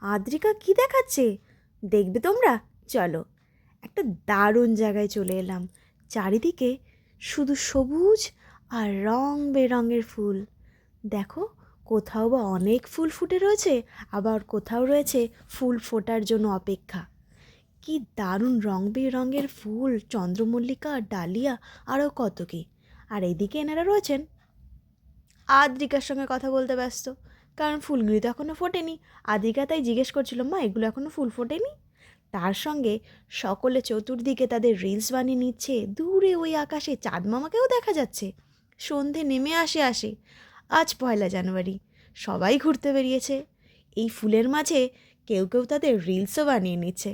আদ্রিকা কি দেখাচ্ছে দেখবে তোমরা? চলো, একটা দারুণ জায়গায় চলে এলাম। চারিদিকে শুধু সবুজ আর রং বেরঙের ফুল। দেখো, কোথাও বা অনেক ফুল ফুটে রয়েছে, আবার কোথাও রয়েছে ফুল ফোটার জন্য অপেক্ষা। কি দারুণ রং বেরঙের ফুল, চন্দ্রমল্লিকা, ডালিয়া, আরও কত কি। আর এদিকে এনারা রয়েছেন আদ্রিকার সঙ্গে কথা বলতে ব্যস্ত, কারণ ফুলগুলি তো এখনও ফোটেনি। আদ্রিকা তাই জিজ্ঞেস করছিল, মা এগুলো এখনও ফুল ফোটেনি? তার সঙ্গে সকলে চতুর্দিকে তাদের রিলস বানিয়ে নিচ্ছে। দূরে ওই আকাশে চাঁদ মামাকেও দেখা যাচ্ছে। সন্ধে নেমে আসে। আজ 1 জানুয়ারি, সবাই ঘুরতে বেরিয়েছে। এই ফুলের মাঝে কেউ কেউ তাদের রিলসও বানিয়ে নিচ্ছে।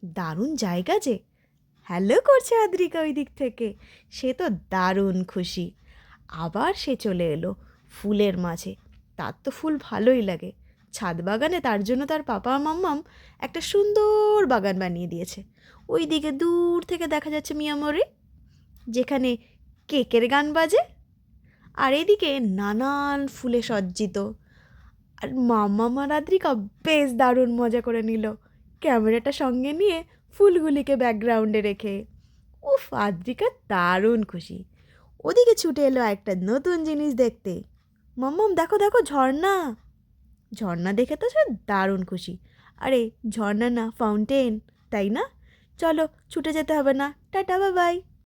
দারুণ জায়গা যে। হ্যালো করছে আদ্রিকা ওই দিক থেকে। সে তো দারুণ খুশি। আবার সে চলে এলো ফুলের মাঝে। তার তো ফুল ভালোই লাগে। ছাদ বাগানে তার জন্য তার পাপা মাম্মাম একটা সুন্দর বাগান বানিয়ে দিয়েছে। ওই দিকে দূর থেকে দেখা যাচ্ছে মিয়ামরি, যেখানে কেকের গান বাজে। আর এদিকে নানান ফুলে সজ্জিত। আর মাম্মাম আর আদ্রিকা বেশ দারুণ মজা করে নিল, ক্যামেরাটা সঙ্গে নিয়ে ফুলগুলিকে ব্যাকগ্রাউন্ডে রেখে। উফ, আদ্রিকা দারুণ খুশি। ওদিকে ছুটে এলো একটা নতুন জিনিস দেখতে। মাম্মাম দেখো দেখো, ঝর্ণা। ঝর্ণা দেখে তো সে দারুণ খুশি। আরে ঝর্ণা না, ফাউন্টেন, তাই না? চলো, ছুটে যেতে হবে না। Tata, bye bye.